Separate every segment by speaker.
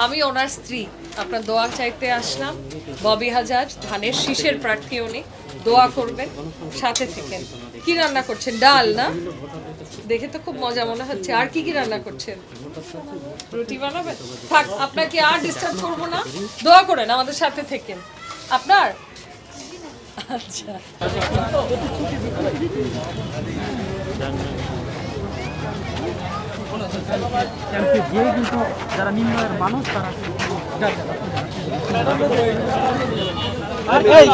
Speaker 1: আমি ওনার স্ত্রী, আপনার দোয়া চাইতে আসলাম। ববি হাজার ধানের শীষের প্রার্থী উনি, দোয়া করবেন, সাথে থেকেন। কি রান্না করছেন? ডাল না? দেখে তো খুব মজা মনে হচ্ছে। আর কি কি রান্না করছেন? রুটি বানাবেন? থাক, আপনাকে আর ডিস্টার্ব করবো না, দোয়া করেন, আমাদের সাথে থেকেন। আপনার আচ্ছা,
Speaker 2: যারা নিম্নের মানুষ তারা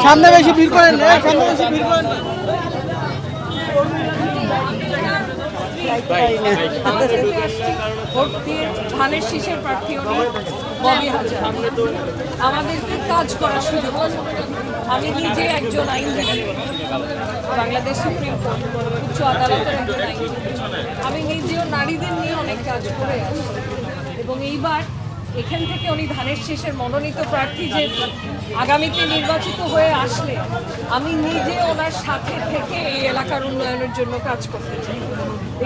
Speaker 2: সামনে বেশি ভিড় করেন, সামনে বেশি ভিড় করেন।
Speaker 1: ভোট দিয়ে ধানের শীষের প্রার্থী উনি, ববি হাজার। আমাদেরকে কাজ করার সুযোগ। আমি নিজে একজন আইনজীবী, বাংলাদেশ সুপ্রিম কোর্ট উচ্চ আদালতের একজন আইনজীবী। আমি নিজেও নারীদের নিয়ে অনেক কাজ করে আছি এবং এইবার এখান থেকে উনি ধানের শীষের মনোনীত প্রার্থী যে আগামীতে নির্বাচিত হয়ে আসলে আমি নিজে ওনার সাথে থেকে এই এলাকার উন্নয়নের জন্য কাজ করতে চাই।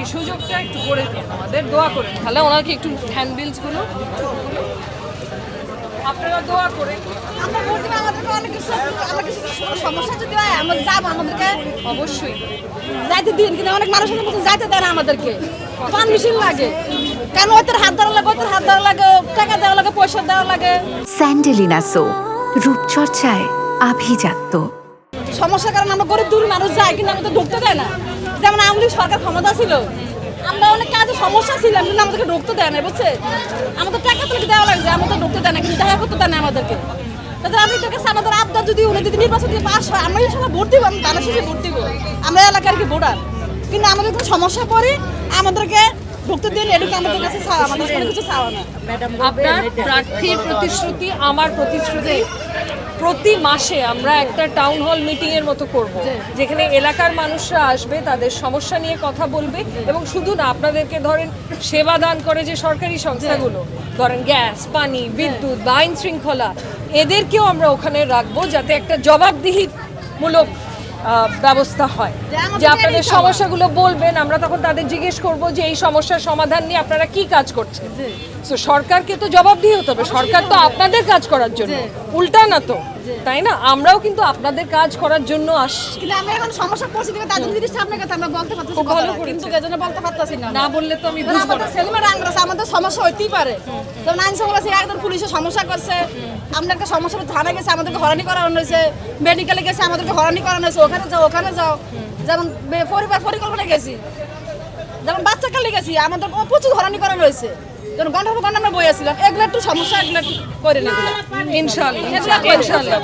Speaker 1: এই সুযোগটা একটু করে দিন, আমাদের দোয়া করেন। তাহলে ওনাকে একটু হ্যান্ডবিলসগুলো আপনারা দোয়া করেন।
Speaker 3: আমরা ভোট দিলে আমাদেরকে অনেক কিছু, আমরা কিছু সমস্যা যদি হয় আমরা যাবো, আমাদেরকে
Speaker 1: অবশ্যই
Speaker 3: যাইতে দিন, কিন্তু অনেক মানুষের মতো যাইতে দেয় না আমাদেরকে। পারমিশন লাগে, কেন ওদের হাত ধরা লাগে, ওদের হাত ধরা লাগে, টাকা দেওয়া লাগে, পয়সা দেওয়া লাগে।
Speaker 4: স্যান্ডেলিনা সো, রূপচর্চায় আভিজাত্য।
Speaker 3: সমস্যার কারণে আমরা গরিব দূর মানুষ যাই, কিন্তু আমাদের ঢুকতে দেয় না। যেমন আওয়ামী লীগ সরকার ক্ষমতা ছিল, আমরা অনেক কাজে সমস্যা ছিলাম, কিন্তু আমাদেরকে ঢুকতে দেয় না, বুঝছে? আমাদের টাকা তুলে দেওয়া লাগছে, আমাদের ঢুকতে দেয় না, কিন্তু দেখা করতে দেয় না আমাদেরকে। তাদের আমি কাছে আমাদের আবদার, যদি উনি যদি নির্বাচন দিয়ে পাস হয়, আমরা ইনশাল্লাহ ভোট দিব, আমি ধানের শীষে ভোট দিব, আমরা এলাকার কি ভোটার। কিন্তু আমাদের কোনো সমস্যা পড়ে আমাদেরকে ঢুকতে দিন, এটুকু আমাদের কাছে চাওয়া, আমাদের কোনো কিছু চাওয়া না।
Speaker 1: আপনার প্রার্থীর প্রতিশ্রুতি, আমার প্রতিশ্রুতি, প্রতি মাসে আমরা একটা টাউন হল মিটিং এর মতো করব, যেখানে এলাকার মানুষরা আসবে, তাদের সমস্যা নিয়ে কথা বলবে। এবং শুধু না, আপনাদেরকে ধরেন সেবা দান করে যে সরকারি সংস্থাগুলো, ধরেন গ্যাস, পানি, বিদ্যুৎ বা আইন শৃঙ্খলা, এদেরকেও আমরা ওখানে রাখবো, যাতে একটা জবাবদিহিমূলক ব্যবস্থা হয়। যে আপনাদের সমস্যাগুলো বলবেন, আমরা তখন তাদের জিজ্ঞেস করব যে এই সমস্যার সমাধান নিয়ে আপনারা কি কাজ করছেন। তো সরকারকে তো জবাবদিহি হতে হবে, সরকার তো আপনাদের কাজ করার জন্য, উল্টা না তো, তাই না? আমরাও কিন্তু আপনাদের কাজ করার জন্য আসছি।
Speaker 3: কিন্তু আমরা এখন সমস্যা পড়ছি, কিন্তু তাদের জিনিসটা আপনার কাছে আমরা বলতে পারতেছি
Speaker 1: খুব ভালো
Speaker 3: না, কিন্তু এজন্য বলতে পারতেছি না।
Speaker 1: না বললে তো আমি বুঝবো না।
Speaker 3: আমাদের ছেলেমেয়েরা আঙ্গ্রাস, আমাদের সমস্যা হইতেই পারে। যেমন আইন শৃঙ্খলা একজন পুলিশের সমস্যা করছে, আপনাকে সমস্যা থানা গেছে, আমাদেরকে হয়রানি করানো হয়েছে, মেডিকেলে গেছে, আমাদেরকে হয়রানি করানো হয়েছে, ওখানে যাও ওখানে যাও। যেমন পরিবার পরিকল্পনায় গেছি, যেমন বাচ্চা কালে গেছি, আমাদের প্রচুর হয়রানি করানো হয়েছে। যেমন ঘন্টা পর ঘন্টা আমরা বই আসছিলাম, এগুলো একটু সমস্যা, এগুলো একটু করে না,
Speaker 1: ইনশাআল্লাহ ইনশাআল্লাহ।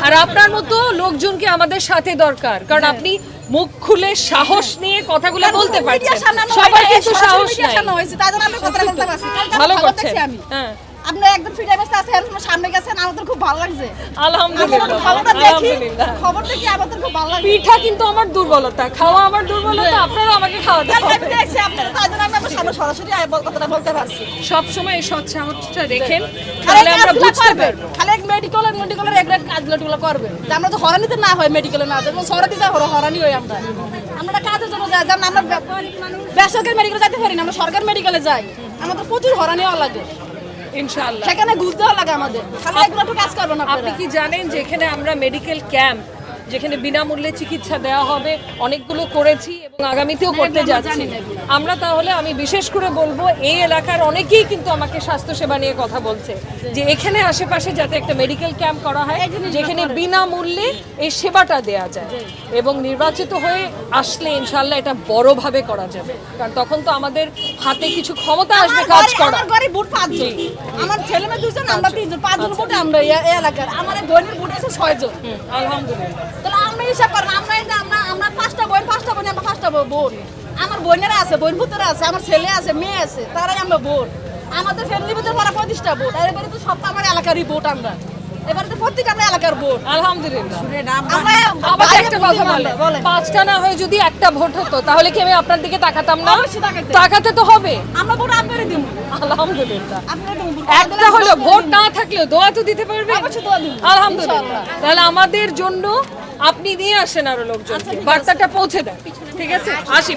Speaker 1: আর আপনার মতো লোকজনকে আমাদের সাথে দরকার, কারণ আপনি মুখ খুলে সাহস নিয়ে কথাগুলো বলতে পারছেন। সবার কিন্তু সাহস নাই। ভালো করছেন। হ্যাঁ,
Speaker 3: আপনি একদম ফ্রি টাইমে আছে, আপনার সামনে গেছেন, আমাদের খুব ভালো লাগছে।
Speaker 1: আলহামদুলিল্লাহ
Speaker 3: খবরটা দেখি,
Speaker 1: আলহামদুলিল্লাহ।
Speaker 3: খবরটা কি আমাদের খুব ভালো লাগে।
Speaker 1: পিঠা কিন্তু আমার দুর্বলতা, খাওয়া আমার দুর্বলতা, আপনারাও আমাকে খাওয়াতে হবে।
Speaker 3: আমি দেখছি আপনারা, তাই জন্য আমি আপনার সামনে সরাসরি কথাটা বলতে পারছি।
Speaker 1: সব সময় এই সৎ সাহসটা রেখেন, তাহলে আমরা বুঝতে পারবো।
Speaker 3: খালি মেডিকেলের এগুলো কাজগুলো করবে, যে আমরা তো হরানিতে না হয়, মেডিকেলে না যেমন শহরে যা হরানি হয়। আমরা কাজের জন্য যাই, যেমন আমরা বেসরকারি মেডিকেলে যেতে পারি না, আমরা সরকারি মেডিকেলে যাই, আমাদের প্রচুর হরানি হওয়া লাগে।
Speaker 1: ইনশাআল্লাহ
Speaker 3: সেখানে ঘুষ দেওয়া লাগে আমাদের, খালি এগুলো একটু কাজ করবো না।
Speaker 1: আপনি কি জানেন যে এখানে আমরা মেডিকেল ক্যাম্প, যেখানে বিনামূল্যে চিকিৎসা দেওয়া হবে, অনেকগুলো করেছি এবং আগামীতেও করতে যাচ্ছি আমরা। তাহলে আমি বিশেষ করে বলবো, এই এলাকার অনেকেই কিন্তু আমাকে স্বাস্থ্যসেবা নিয়ে কথা বলছে, যে এখানে আশেপাশে যাতে একটা মেডিকেল ক্যাম্প করা হয়, যেখানে বিনামূল্যে এই সেবাটা দেওয়া যায়। এবং নির্বাচিত হয়ে আসলে ইনশাআল্লাহ এটা বড়ভাবে করা যাবে, কারণ তখন তো আমাদের হাতে কিছু ক্ষমতা আসবে কাজ করা।
Speaker 3: আমার ঘরে বুট 5 জন, আমার ছেলে মেয়ে 2 জন, আমরা 3 জন, 5 জন বুট আমরা এই এলাকার। আমার বোনের বুট আছে 6 জন।
Speaker 1: আলহামদুলিল্লাহ।
Speaker 3: তাহলে আমরা হিসাব করেন, আমরা 5টা বোন, আমরা 5টা বোন। আমার বোনেরা আছে, বোন পুত্র আছে, আমার ছেলে আছে, মেয়ে আছে, তারাই আমরা বোন। আমাদের ফ্যামিলির ভিতরে পড়া 25টা বোন, আর এবারে তো সব আমার এলাকারই বোট। আমরা এবারে তো প্রত্যেক আমরা এলাকার বোট।
Speaker 1: আলহামদুলিল্লাহ।
Speaker 3: আমরা
Speaker 1: একটা কথা বলে, 5টা না হয়ে যদি একটা ভোট হতো, তাহলে কি আমি আপনার দিকে তাকাতাম না? তাকাতে তো হবে।
Speaker 3: আমরা ভোট আপনারে দিব।
Speaker 1: আলহামদুলিল্লাহ।
Speaker 3: আপনারে দিব।
Speaker 1: একটা হলো ভোট না থাকলেও দোয়া তো দিতে পারবে।
Speaker 3: অবশ্যই দোয়া দিব।
Speaker 1: আলহামদুলিল্লাহ। তাহলে আমাদের জন্য আপনি নিয়ে আসেন আরো লোকজন, বার্তাটা পৌঁছে দেন। ঠিক আছে, আসি।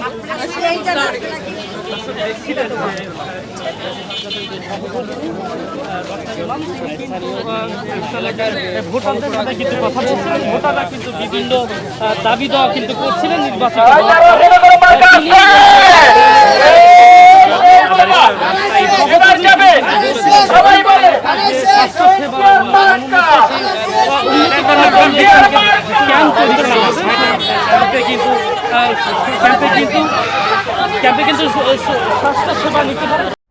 Speaker 5: ভোটারদের সাথে কিন্তু কথা বলছিলেন, ভোটাররা কিন্তু বিভিন্ন দাবি দেওয়া কিন্তু করছিলেন নির্বাচন ক্যাম্পে কিন্তু স্বাস্থ্য সেবা নিতে পারে।